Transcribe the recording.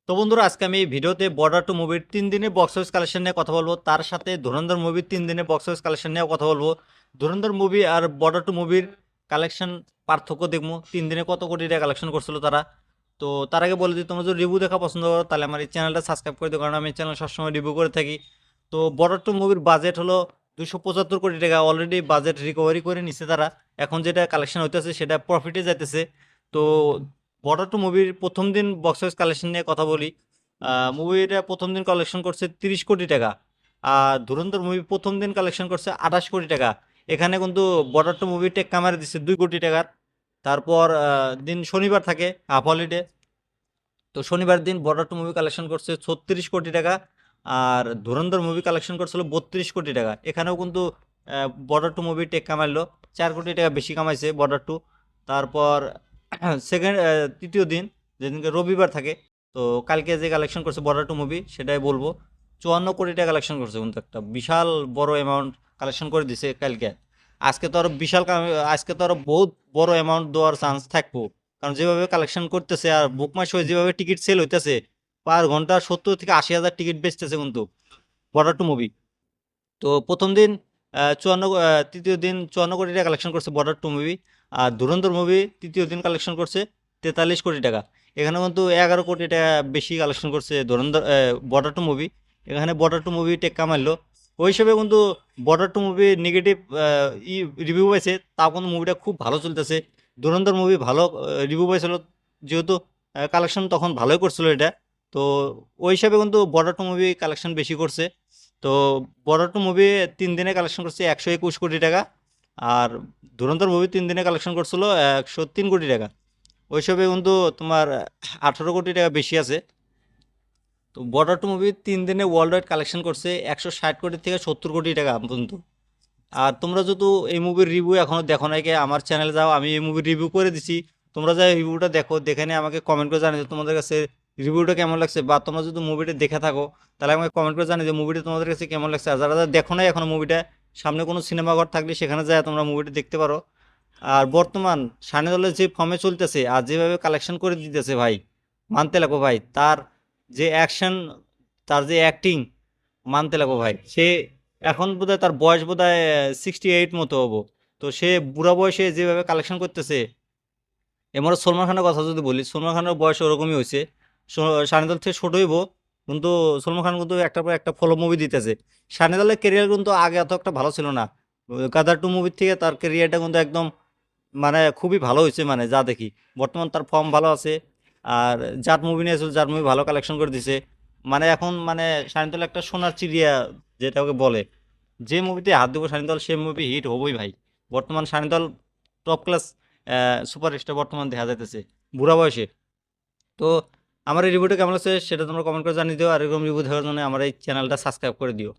তো বন্ধুরা আজকে আমি এই ভিডিওতে বর্ডার টু মুভির 3 দিনের বক্স অফিস কালেকশন নিয়ে কথা বলবো, তার সাথে ধুরন্ধর মুভির 3 দিনের বক্স অফিস কালেকশন নিয়েও কথা বলবো। ধুরন্ধর মুভি আর বর্ডার টু মুভির কালেকশন পার্থক্য দেখবো, 3 দিনে কত কোটি টাকা কালেকশন করছিল তারা। তো তার আগে বলে দিই, তোমরা যদি রিভিউ দেখা পছন্দ করো তাহলে আমার এই চ্যানেলটা সাবস্ক্রাইব করে দিও, কারণ আমি চ্যানেল সবসময় রিভিউ করে থাকি। তো বর্ডার টু মুভির বাজেট হলো 275 কোটি টাকা, অলরেডি বাজেট রিকভারি করে নিছে তারা। এখন যেটা কালেকশন হইতেছে সেটা প্রফিটে যাইতেছে। তো বর্ডার টু মুভির প্রথম দিন বক্স অফিস কালেকশন নিয়ে কথা বলি। মুভিটা প্রথম দিন কালেকশন করছে 30 কোটি টাকা, আর ধুরন্ধর মুভি প্রথম দিন কালেকশন করছে 28 কোটি টাকা। এখানে কিন্তু বর্ডার টু মুভি টেক কামারে দিচ্ছে 2 কোটি টাকার। তারপর দিন শনিবার থাকে, হাফ হলিডে। তো শনিবার দিন বর্ডার টু মুভি কালেকশন করছে 36 কোটি টাকা, আর ধুরন্ধর মুভি কালেকশন করছিল 32 কোটি টাকা। এখানেও কিন্তু বর্ডার টু মুভি টেক কামাইলো 4 কোটি টাকা বেশি কামাইছে বর্ডার টু। তারপর তৃতীয় দিন, যেদিনকে রবিবার থাকে, তো কালকে যে কালেকশন করছে বর্ডার টু মুভি সেটাই বলবো। 54 কোটি টাকা কালেকশন করছে, কিন্তু একটা বিশাল বড় অ্যামাউন্ট কালেকশন করে দিছে কালকে। আজকে তো আরো আজকে তো আরো বহুত বড় অ্যামাউন্ট দেওয়ার চান্স থাকবো, কারণ যেভাবে কালেকশন করতেছে আর বুক মাই শো যেভাবে টিকিট সেল হইতেছে, পার ঘন্টা 70 থেকে 80 হাজার টিকিট বেচতেছে কিন্তু বর্ডার টু মুভি। তো প্রথম দিন তৃতীয় দিন 54 কোটি টাকা কালেকশন করছে বর্ডার টু মুভি। আর ধুরন্ধর মুভি তৃতীয় দিন কালেকশন করছে 43 কোটি টাকা। এখানে কিন্তু 11 কোটি টাকা বেশি কালেকশন করছে বর্ডার টু মুভি। এখানে বর্ডার টু মুভি টেক কামাইলো। ওই হিসেবে কিন্তু border two movie negative review পাইছে, তাও কিন্তু মুভিটা খুব ভালো চলতেছে। ধুরন্ধর মুভি ভালো রিভিউ পাইছিল, যেহেতু কালেকশন তখন ভালোই করছিল এটা। তো ওই হিসাবে কিন্তু বর্ডার টু মুভি কালেকশন বেশি করছে। তো বর্ডার টু মুভি 3 দিনে কালেকশন করছে 121 কোটি টাকা, আর ধুরন্ধর মুভি 3 দিনে কালেকশন করছিল 103 কোটি টাকা। ওই হিসাবে কিন্তু তোমার 18 কোটি টাকা বেশি আছে। তো বর্ডার টু মুভি 3 দিনে ওয়ার্ল্ড ওয়াইড কালেকশন করছে 160 কোটি থেকে 70 কোটি টাকা পর্যন্ত। আর তোমরা যদি এই মুভির রিভিউ এখনো দেখো নাই, আমার চ্যানেলে যাও, আমি এই মুভির রিভিউ করে দিছি। তোমরা যাই রিভিউটা দেখো, দেখে নিয়ে আমাকে কমেন্ট করে জানিয়ে তোমাদের কাছে রিভিউটা কেমন লাগছে, বা তোমরা যদি মুভিটা দেখে থাকো তাহলে আমাকে কমেন্ট করে জানিয়ে যে মুভিটা তোমাদের কাছে কেমন লাগছে। আর যারা যারা দেখো নাই এখনো মুভিটা, সামনে কোনো সিনেমা ঘর থাকলে সেখানে যায় তোমরা মুভিটা দেখতে পারো। আর বর্তমান সানি দলের যে ফর্মে চলতেছে আর যেভাবে কালেকশন করে দিতেছে ভাই, মানতে লাগো ভাই। তার যে অ্যাকশন, তার যে অ্যাক্টিং, মানতে লাগো ভাই। সে এখন বোধহয় তার বয়স বোধহয় 68 মতো হবো। তো সে বুড়া বয়সে যেভাবে কালেকশন করতেছে। এমন সলমান খানের কথা যদি বলি, সলমান খানের বয়স ওরকমই হয়েছে, সানিদল থেকে ছোট হইব, কিন্তু সলমান খান কিন্তু একটার পর একটা ফলো মুভি দিতেছে। সানিদলের কেরিয়ার কিন্তু আগে এত একটা ভালো ছিল না, গাদার টু মুভির থেকে তার কেরিয়ারটা কিন্তু একদম মানে খুবই ভালো হয়েছে, মানে যা দেখি বর্তমান তার ফর্ম ভালো আছে। আর জাট মুভি নিয়েছিল, জাট মুভি ভালো কালেকশন করে দিছে। মানে এখন মানে সানিদল একটা সোনার চিড়িয়া, যেটা ওকে বলে। যে মুভিতে হাত দেবো সানিদল সে মুভি হিট হবই ভাই। বর্তমান সানিদল টপ ক্লাস সুপারস্টার বর্তমান দেখা যাইতেছে বুড়া বয়সে। তো আমার এই রিভিউটা কেমন লাগছে সেটা তোমরা কমেন্ট করে জানিয়ে দিও, আর এরকম রিভিউ দেওয়ার জন্য আমার এই চ্যানেলটা সাবস্ক্রাইব করে দিও।